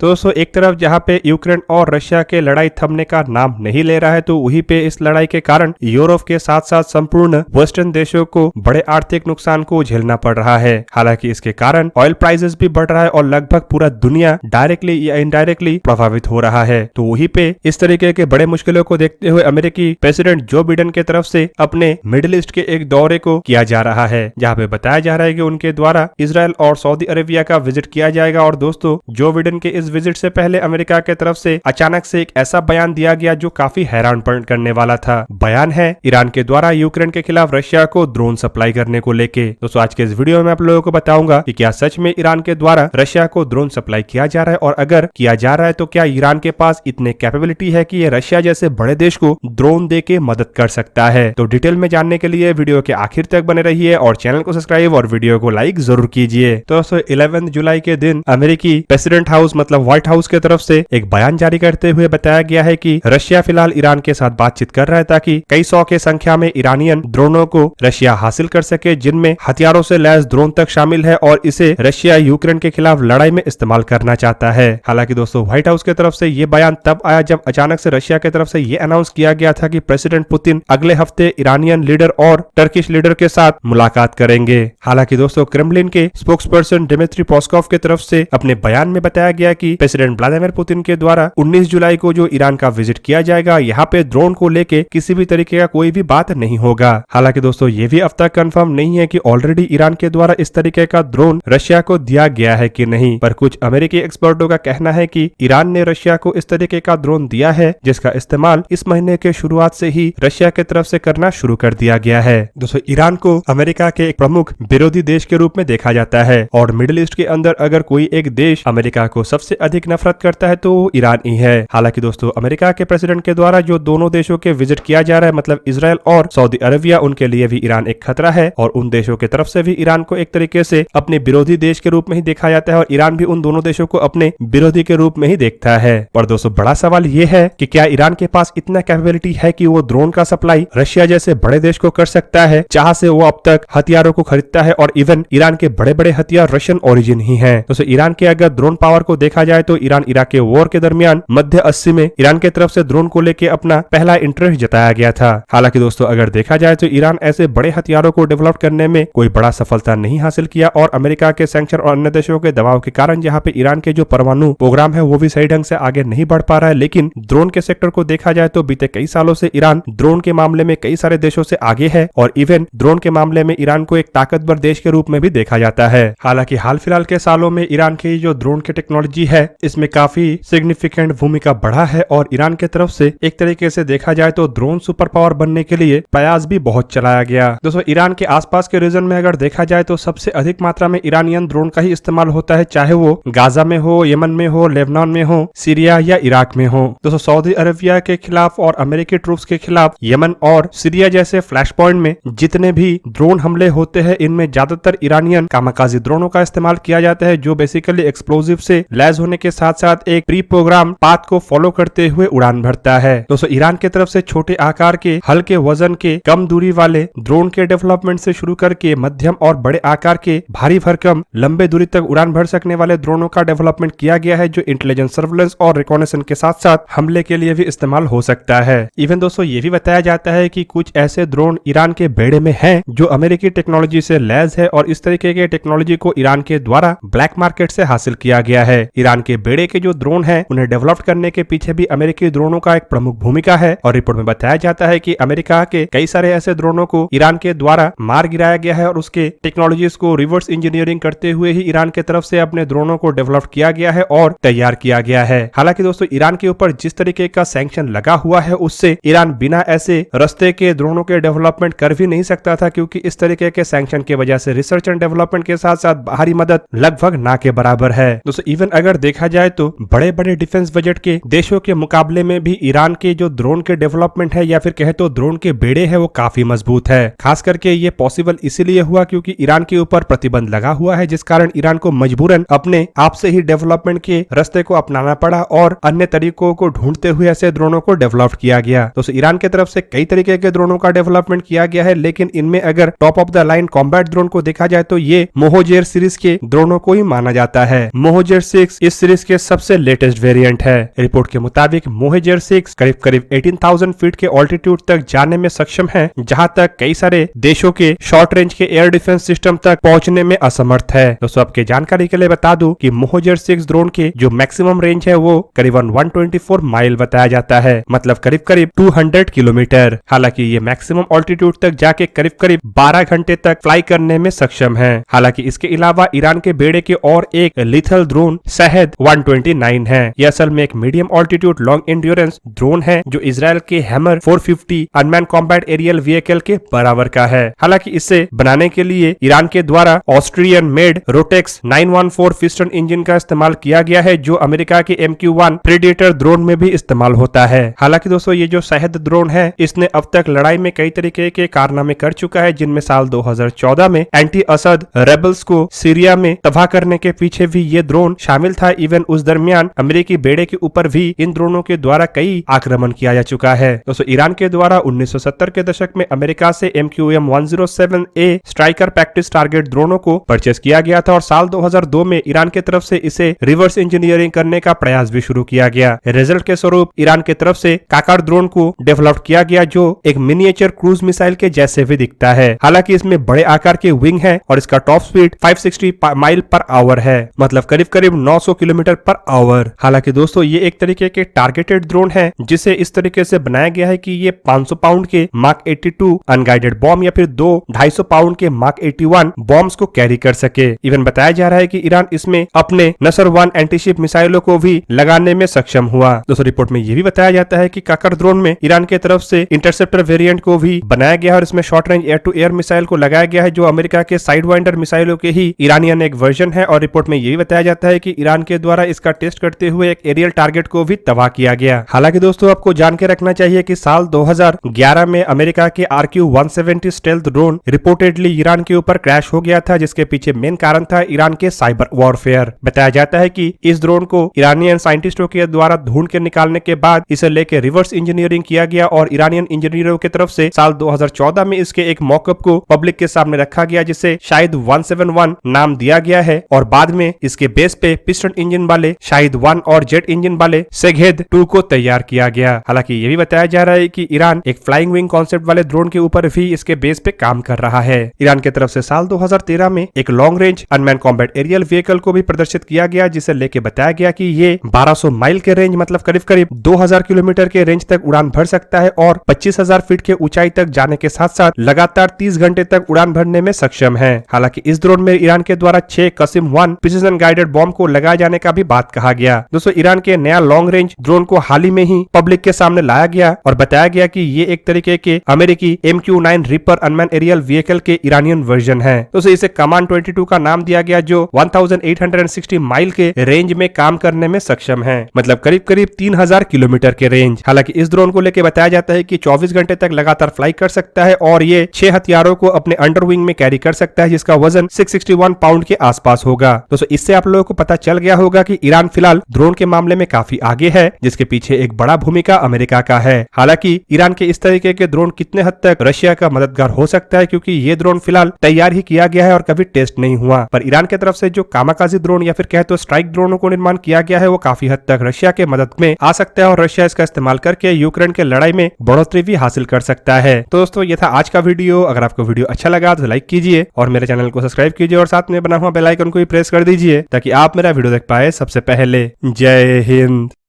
तो दोस्तों एक तरफ जहां पे यूक्रेन और रशिया के लड़ाई थमने का नाम नहीं ले रहा है, तो वहीं पे इस लड़ाई के कारण यूरोप के साथ साथ संपूर्ण वेस्टर्न देशों को बड़े आर्थिक नुकसान को झेलना पड़ रहा है। हालांकि इसके कारण ऑयल प्राइसेस भी बढ़ रहा है और लगभग पूरा दुनिया डायरेक्टली या इनडायरेक्टली प्रभावित हो रहा है। तो वहीं पे इस तरीके के बड़े मुश्किलों को देखते हुए अमेरिकी प्रेसिडेंट जो बिडेन के तरफ से अपने मिडिल ईस्ट के एक दौरे को किया जा रहा है, जहाँ पे बताया जा रहा है कि उनके द्वारा इजराइल और सऊदी अरेबिया का विजिट किया जाएगा। और दोस्तों जो बिडेन के इस विजिट से पहले अमेरिका के तरफ से अचानक से एक ऐसा बयान दिया गया जो काफी हैरान करने वाला था। बयान है ईरान के द्वारा यूक्रेन के खिलाफ रशिया को ड्रोन सप्लाई करने को लेके। दोस्तों आज के इस वीडियो में आप लोगों को बताऊंगा कि क्या सच में ईरान के द्वारा रशिया को ड्रोन सप्लाई किया जा रहा है, और अगर किया जा रहा है तो क्या ईरान के पास इतने कैपेबिलिटी है कि ये रशिया जैसे बड़े देश को ड्रोन दे के मदद कर सकता है। तो डिटेल में जानने के लिए वीडियो के आखिर तक बने रहिए और चैनल को सब्सक्राइब और वीडियो को लाइक जरूर कीजिए। तो दोस्तों 11 जुलाई के दिन अमेरिकी प्रेसिडेंट हाउस मतलब व्हाइट हाउस के तरफ से एक बयान जारी करते हुए बताया गया है कि रशिया फिलहाल ईरान के साथ बातचीत कर रहा है ताकि कई सौ के संख्या में ईरानियन ड्रोनों को रशिया हासिल कर सके, जिनमें हथियारों से लैस ड्रोन तक शामिल है, और इसे रशिया यूक्रेन के खिलाफ लड़ाई में इस्तेमाल करना चाहता है। हालांकि दोस्तों व्हाइट हाउस की तरफ से ये बयान तब आया जब अचानक से रशिया की तरफ से ये अनाउंस किया गया था कि प्रेसिडेंट पुतिन अगले हफ्ते ईरानियन लीडर और टर्किश लीडर के साथ मुलाकात करेंगे। हालांकि दोस्तों क्रेमलिन के स्पोक्सपर्सन डिमित्री पेस्कोव की तरफ से अपने बयान में बताया गया कि प्रेसिडेंट व्लादिमीर पुतिन के द्वारा 19 जुलाई को जो ईरान का विजिट किया जाएगा, यहाँ पे ड्रोन को लेके किसी भी तरीके का कोई भी बात नहीं होगा। हालांकि दोस्तों ये भी अब तक कंफर्म नहीं है कि ऑलरेडी ईरान के द्वारा इस तरीके का ड्रोन रशिया को दिया गया है कि नहीं, पर कुछ अमेरिकी एक्सपर्टों का कहना है कि ईरान ने रशिया को इस तरीके का ड्रोन दिया है जिसका इस्तेमाल इस महीने के शुरुआत से ही रशिया की तरफ से करना शुरू कर दिया गया है। दोस्तों ईरान को अमेरिका के एक प्रमुख विरोधी देश के रूप में देखा जाता है, और मिडिल ईस्ट के अंदर अगर कोई एक देश अमेरिका को सबसे अधिक नफरत करता है तो वो ईरान ही है। हालांकि दोस्तों अमेरिका के प्रेसिडेंट के द्वारा जो दोनों देशों के विजिट किया जा रहा है मतलब इजराइल और सऊदी अरेबिया, उनके लिए भी ईरान एक खतरा है, और उन देशों की तरफ से भी ईरान को एक तरीके से अपने विरोधी देश के रूप में ही देखा जाता है, और ईरान भी उन दोनों देशों को अपने विरोधी के रूप में ही देखता है। पर दोस्तों बड़ा सवाल ये है कि क्या ईरान के पास इतना कैपेबिलिटी है कि वो ड्रोन का सप्लाई रशिया जैसे बड़े देश को कर सकता है, जहां से वो अब तक हथियारों को खरीदता है, और इवन ईरान के बड़े बड़े हथियार रशियन ओरिजिन ही हैं। दोस्तों ईरान के अगर ड्रोन पावर को देखा जाए तो ईरान इराक के वॉर के दरमियान मध्य 80 में ईरान की तरफ से ड्रोन को लेके अपना पहला इंटरेस्ट जताया गया था। हालांकि दोस्तों अगर देखा जाए तो ईरान ऐसे बड़े हथियारों को डेवलप करने में कोई बड़ा सफलता नहीं हासिल किया, और अमेरिका के सैंक्शन और अन्य देशों के दबाव के कारण यहाँ पे ईरान के जो परमाणु प्रोग्राम है वो भी सही ढंग से आगे नहीं बढ़ पा रहा है। लेकिन ड्रोन के सेक्टर को देखा जाए तो बीते कई सालों से ईरान ड्रोन के मामले में कई सारे देशों से आगे है, और इवन ड्रोन के मामले में ईरान को एक ताकतवर देश के रूप में भी देखा जाता है। हालांकि हाल फिलहाल के सालों में ईरान की जो ड्रोन की टेक्नोलॉजी है इसमें काफी सिग्निफिकेंट भूमिका बढ़ा है, और ईरान की तरफ से एक तरीके से देखा जाए तो ड्रोन सुपर पावर बनने के लिए प्रयास भी बहुत चलाया गया। दोस्तों ईरान के आसपास के रीजन में अगर देखा जाए तो सबसे अधिक मात्रा में ईरानियन ड्रोन का ही इस्तेमाल होता है, चाहे वो गाजा में हो, यमन में हो, लेबनान में हो, सीरिया या इराक में हो। दोस्तों सऊदी अरेबिया के खिलाफ और अमेरिकी ट्रूप्स के खिलाफ यमन और सीरिया जैसे फ्लैश पॉइंट में जितने भी ड्रोन हमले होते हैं इनमें ज्यादातर ईरानियन कामाकाजी ड्रोनों का इस्तेमाल किया जाता है, जो बेसिकली एक्सप्लोजिव से लैस होने के साथ साथ एक प्री प्रोग्राम पाथ को फॉलो करते हुए उड़ान भरता है। दोस्तों ईरान की तरफ से छोटे आकार के, हल्के वजन के, कम दूरी वाले ड्रोन के डेवलपमेंट से शुरू करके मध्यम और बड़े आकार के, भारी भरकम, लंबे दूरी तक उड़ान भर सकने वाले ड्रोनों का डेवलपमेंट किया गया है, जो इंटेलिजेंस, सर्विलेंस और रिकॉनेसेंस के साथ साथ हमले के लिए भी इस्तेमाल हो सकता है। इवन दोस्तों ये भी बताया जाता है कि कुछ ऐसे ड्रोन ईरान के बेड़े में हैं जो अमेरिकी टेक्नोलॉजी से लैस है, और इस तरीके के टेक्नोलॉजी को ईरान के द्वारा ब्लैक मार्केट से हासिल किया गया है। ईरान के बेड़े के जो ड्रोन है उन्हें डेवलप करने के पीछे भी अमेरिकी ड्रोनों का एक प्रमुख भूमिका है, और रिपोर्ट में बताया जाता है कि अमेरिका के कई सारे ऐसे ड्रोनों को ईरान के द्वारा मार गिराया गया है, और उसके टेक्नोलॉजीज को रिवर्स इंजीनियरिंग करते हुए ही ईरान के तरफ से अपने ड्रोनों को डेवलप किया गया है और तैयार किया गया है। हालांकि दोस्तों ईरान के ऊपर जिस तरीके का सैंक्शन लगा हुआ है उससे ईरान बिना ऐसे रस्ते के ड्रोनों के डेवलपमेंट कर भी नहीं सकता था, क्योंकि इस तरीके के सैंक्शन की वजह से रिसर्च एंड डेवलपमेंट के साथ साथ बाहरी मदद लगभग ना के बराबर है। दोस्तों इवन अगर देखा जाए तो बड़े बड़े डिफेंस बजट के देशों के मुकाबले में भी ईरान के जो ड्रोन के डेवलपमेंट है या फिर कहे तो ड्रोन के बेड़े है वो काफी मजबूत है। खास करके ये पॉसिबल इसीलिए हुआ क्योंकि ईरान के ऊपर प्रतिबंध लगा हुआ है, जिस कारण ईरान को मजबूरन अपने आप से ही डेवलपमेंट के रास्ते को अपनाना पड़ा और अन्य तरीकों को ढूंढते हुए ऐसे ड्रोनों को डेवलप किया गया। तो ईरान की तरफ से कई तरीके के ड्रोनों का डेवलपमेंट किया गया है, लेकिन इनमें अगर top of the line combat drone को देखा जाए तो ये मोहोजेर सीरीज के ड्रोनों को ही माना जाता है। मोहोजेर 6 इस इस सीरीज के सबसे लेटेस्ट वेरिएंट है। रिपोर्ट के मुताबिक मोहेजर 6 करीब करीब 18,000 फीट के ऑल्टीट्यूड तक जाने में सक्षम है, जहां तक कई सारे देशों के शॉर्ट रेंज के एयर डिफेंस सिस्टम तक पहुंचने में असमर्थ है। दोस्तों आपके जानकारी के लिए बता दूं कि मोहेजर 6 ड्रोन की जो मैक्सिमम रेंज है वो करीबन 124 माइल बताया जाता है, मतलब करीब करीब 200 किलोमीटर। हालांकि ये मैक्सिमम ऑल्टीट्यूड तक जाके करीब करीब 12 घंटे तक फ्लाई करने में सक्षम है। हालांकि इसके अलावा ईरान के बेड़े के और एक लिथल ड्रोन शहद 129 है। यह असल में एक medium altitude long endurance drone है जो इजराइल के हैमर 450 अनमैन कॉम्बैट एरियल व्हीकल के बराबर का है। हालांकि इसे बनाने के लिए ईरान के द्वारा Austrian made Rotex 914 piston engine का इस्तेमाल किया गया है, जो अमेरिका के MQ-1 प्रेडेटर ड्रोन में भी इस्तेमाल होता है। हालांकि दोस्तों ये जो शहद ड्रोन है इसने अब तक लड़ाई में कई तरीके के कारनामे कर चुका है, जिनमें साल 2014 में एंटी असद रेबल्स को सीरिया में तबाह करने के पीछे भी ये ड्रोन शामिल था। इवन उस दरमियान अमेरिकी बेड़े के ऊपर भी इन ड्रोनों के द्वारा कई आक्रमण किया जा चुका है। दोस्तों ईरान के द्वारा 1970 के दशक में अमेरिका से MQM-107A स्ट्राइकर प्रैक्टिस टारगेट ड्रोनों को परचेस किया गया था और साल 2002 में ईरान की तरफ से इसे रिवर्स इंजीनियरिंग करने का प्रयास भी शुरू किया गया। रिजल्ट के स्वरूप ईरान की तरफ से काकार ड्रोन को डेवलप किया गया, जो एक मिनिएचर क्रूज मिसाइल के जैसे भी दिखता है। हालांकि इसमें बड़े आकार के विंग है और इसका top speed 560 mile per hour है, मतलब करीब करीब 900 किलोमीटर पर आवर। हालांकि दोस्तों ये एक तरीके के टारगेटेड ड्रोन है, जिसे इस तरीके से बनाया गया है कि ये 500 पाउंड के मार्क 82 अनगाइडेड बॉम्ब या फिर 250 पाउंड के मार्क 81 बॉम्ब्स को कैरी कर सके। इवन बताया जा रहा है कि ईरान इसमें अपने नसर 1 एंटीशिप मिसाइलों को भी लगाने में सक्षम हुआ। दोस्तों रिपोर्ट में यह भी बताया जाता है कि काकर ड्रोन में ईरान की तरफ से इंटरसेप्टर वेरिएंट को भी बनाया गया है और इसमें short range air to air missile को लगाया गया है, जो अमेरिका के साइड वाइंडर मिसाइलों के ही ईरानियन एक वर्जन है। और रिपोर्ट में यह भी बताया जाता है कि ईरान के द्वारा इसका टेस्ट करते हुए एक एरियल टारगेट को भी तबाह किया गया। हालांकि दोस्तों आपको जान के रखना चाहिए कि साल 2011 में अमेरिका के RQ-170 stealth drone reportedly Iran के ऊपर क्रैश हो गया था, जिसके पीछे मेन कारण था ईरान के साइबर वॉरफेयर। बताया जाता है कि इस ड्रोन को ईरानियन साइंटिस्टों के द्वारा ढूंढ के निकालने के बाद इसे लेके रिवर्स इंजीनियरिंग किया गया और ईरानियन इंजीनियरों की तरफ से साल 2014 में इसके एक मॉकअप को पब्लिक के सामने रखा गया, जिसे शाहिद 171 नाम दिया गया है और बाद में इसके बेस पे पिस्टन इंजन वाले शाहिद 1 और जेट इंजन वाले शेघेद 2 को तैयार किया गया। हालांकि ये भी बताया जा रहा है कि ईरान एक फ्लाइंग विंग कॉन्सेप्ट वाले ड्रोन के ऊपर भी इसके बेस पे काम कर रहा है। ईरान की तरफ से साल 2013 में एक long range unmanned combat aerial vehicle को भी प्रदर्शित किया गया, जिसे लेके बताया गया कि ये 1200 माइल के रेंज, मतलब करीब करीब 2000 किलोमीटर के रेंज तक उड़ान भर सकता है और 25,000 फीट के ऊंचाई तक जाने के साथ साथ लगातार 30 घंटे तक उड़ान भरने में सक्षम है। हालांकि इस ड्रोन में ईरान के द्वारा 6 कसिम 1 प्रिसिजन गाइडेड बॉम्ब को लगाए जाने का भी बात कहा गया। दोस्तों ईरान के नया लॉन्ग रेंज ड्रोन को हाल ही में ही पब्लिक के सामने लाया गया और बताया गया कि ये एक तरीके के अमेरिकी MQ-9 Reaper unmanned aerial vehicle के ईरानियन वर्जन है। दोस्तों इसे कमांड 22 का नाम दिया गया, जो 1860 माइल के रेंज में काम करने में सक्षम है, मतलब करीब करीब 3000 किलोमीटर के रेंज। हालांकि इस ड्रोन को लेकर बताया जाता है कि 24 घंटे तक लगातार फ्लाई कर सकता है और ये 6 हथियारों को अपने अंडरविंग में कैरी कर सकता है, जिसका वजन 661 पाउंड के आसपास होगा। दोस्तों इससे आप लोगों को पता चल गया होगा कि ईरान फिलहाल ड्रोन के मामले में काफी आगे है, जिसके पीछे एक बड़ा भूमिका अमेरिका का है। हालांकि ईरान के इस तरीके के ड्रोन कितने हद तक रशिया का मददगार हो सकता है, क्योंकि ये ड्रोन फिलहाल तैयार ही किया गया है और कभी टेस्ट नहीं हुआ। पर ईरान की तरफ से जो कामाकाजी ड्रोन या फिर कहे तो स्ट्राइक ड्रोनों को निर्माण किया गया है, वो काफी हद तक रशिया के मदद में आ सकता है और रशिया इसका इस्तेमाल करके यूक्रेन के लड़ाई में बढ़ोतरी भी हासिल कर सकता है। तो दोस्तों ये था आज का वीडियो। अगर आपको वीडियो अच्छा लगा तो लाइक कीजिए और मेरे चैनल को सब्सक्राइब कीजिए और साथ में बना हुआ बेल आइकन को भी प्रेस कर दीजिए, ताकि आप मेरा वीडियो देख पाए सबसे पहले। जय हिंद।